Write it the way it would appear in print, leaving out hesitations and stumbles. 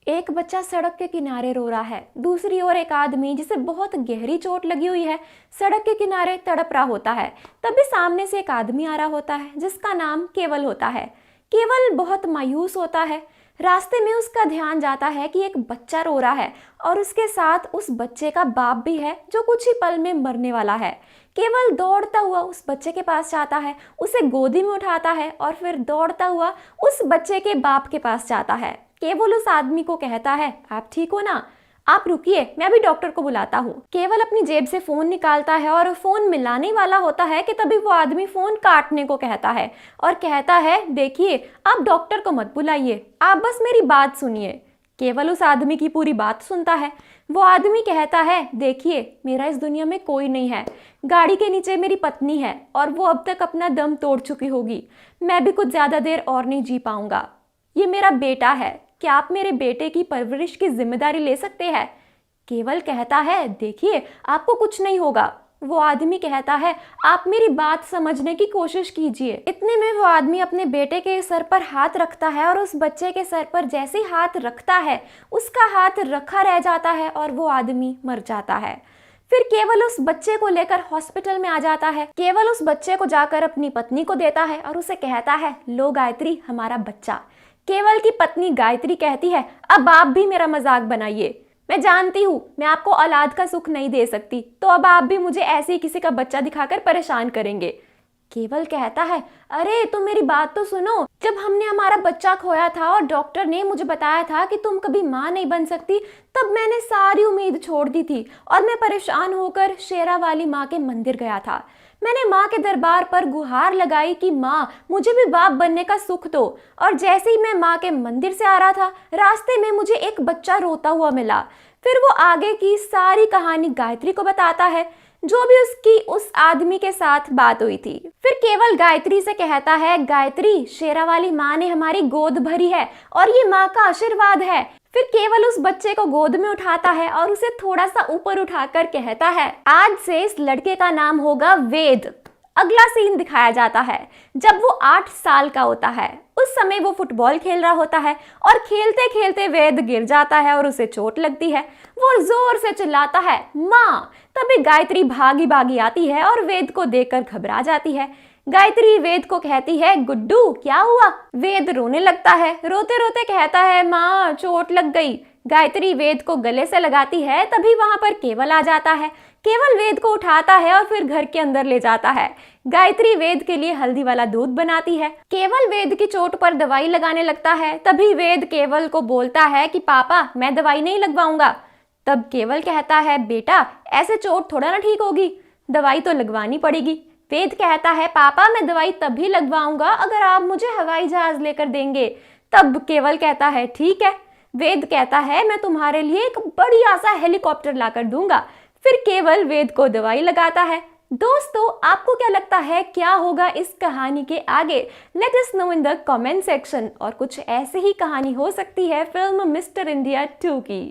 एक बच्चा सड़क के किनारे रो रहा है। दूसरी ओर एक आदमी जिसे बहुत गहरी चोट लगी हुई है सड़क के किनारे तड़प रहा होता है। तभी सामने से एक आदमी आ रहा होता है जिसका नाम केवल होता है। केवल बहुत मायूस होता है। रास्ते में उसका ध्यान जाता है कि एक बच्चा रो रहा है और उसके साथ उस बच्चे का बाप भी है जो कुछ ही पल में मरने वाला है। केवल दौड़ता हुआ उस बच्चे के पास जाता है, उसे गोदी में उठाता है और फिर दौड़ता हुआ उस बच्चे के बाप के पास जाता है। केवल उस आदमी को कहता है, आप ठीक हो ना? आप रुकिए, मैं अभी डॉक्टर को बुलाता हूँ। केवल अपनी जेब से फोन निकालता है और फोन मिलाने वाला होता है कि तभी वो आदमी फोन काटने को कहता है और कहता है, देखिए आप डॉक्टर को मत बुलाइए, आप बस मेरी बात सुनिए। केवल उस आदमी की पूरी बात सुनता है। वो आदमी कहता है, देखिए मेरा इस दुनिया में कोई नहीं है, गाड़ी के नीचे मेरी पत्नी है और वो अब तक अपना दम तोड़ चुकी होगी। मैं भी कुछ ज्यादा देर और नहीं जी पाऊंगा। ये मेरा बेटा है, क्या आप मेरे बेटे की परवरिश की जिम्मेदारी ले सकते हैं? केवल कहता है, देखिए आपको कुछ नहीं होगा। वो आदमी कहता है, आप मेरी बात समझने की कोशिश कीजिए। इतने में वो आदमी अपने बेटे के सर पर हाथ रखता है और उस बच्चे के सर पर जैसे ही हाथ रखता है उसका हाथ रखा रह जाता है और वो आदमी मर जाता है। फिर केवल उस बच्चे को लेकर हॉस्पिटल में आ जाता है। केवल उस बच्चे को जाकर अपनी पत्नी को देता है और उसे कहता है, लो गायत्री, हमारा बच्चा। केवल की पत्नी गायत्री कहती है, अब आप भी मेरा मजाक बनाइए। मैं जानती हूँ मैं आपको औलाद का सुख नहीं दे सकती, तो अब आप भी मुझे ऐसे ही किसी का बच्चा दिखाकर परेशान करेंगे। केवल कहता है, अरे तुम मेरी बात तो सुनो। जब हमने हमारा बच्चा खोया था और डॉक्टर ने मुझे बताया था कि तुम कभी माँ नहीं बन सकती, तब मैंने सारी उम्मीद छोड़ दी थी और मैं परेशान होकर शेरा वाली माँ के मंदिर गया था। मैंने माँ के दरबार पर गुहार लगाई कि माँ मुझे भी बाप बनने का सुख दो। और जैसे ही मैं माँ के मंदिर से आ रहा था, रास्ते में मुझे एक बच्चा रोता हुआ मिला। फिर वो आगे की सारी कहानी गायत्री को बताता है, जो भी उसकी उस आदमी के साथ बात हुई थी। फिर केवल गायत्री से कहता है, गायत्री, शेरा वाली माँ ने हमारी गोद भरी है और ये माँ का आशीर्वाद है। फिर केवल उस बच्चे को गोद में उठाता है और उसे थोड़ा सा ऊपर उठाकर कहता है, आज से इस लड़के का नाम होगा वेद। अगला सीन दिखाया जाता है जब वो 8 साल का होता है। उस समय वो फुटबॉल खेल रहा होता है और खेलते खेलते वेद गिर जाता है और उसे चोट लगती है। वो जोर से चिल्लाता है, माँ। तभी गायत्री भागी भागी आती है और वेद को देखकर घबरा जाती है। गायत्री वेद को कहती है, गुड्डू क्या हुआ? वेद रोने लगता है। रोते रोते कहता है, माँ चोट लग गई। गायत्री वेद को गले से लगाती है। तभी वहां पर केवल आ जाता है। केवल वेद को उठाता है और फिर घर के अंदर ले जाता है। गायत्री वेद के लिए हल्दी वाला दूध बनाती है। केवल वेद की चोट पर दवाई लगाने लगता है। तभी वेद केवल को बोलता है कि पापा मैं दवाई नहीं लगवाऊंगा। तब केवल कहता है, बेटा ऐसे चोट थोड़ा ना ठीक होगी, दवाई तो लगवानी पड़ेगी। वेद कहता है, पापा मैं दवाई तभी लगवाऊंगा अगर आप मुझे हवाई जहाज लेकर देंगे। तब केवल कहता है, ठीक है। वेद कहता है, मैं तुम्हारे लिए एक बढ़िया सा हेलीकॉप्टर लाकर दूंगा। फिर केवल वेद को दवाई लगाता है। दोस्तों, आपको क्या लगता है क्या होगा इस कहानी के आगे? Let us know in the comment section. और कुछ ऐसे ही कहानी हो सकती है फिल्म मिस्टर इंडिया 2 की।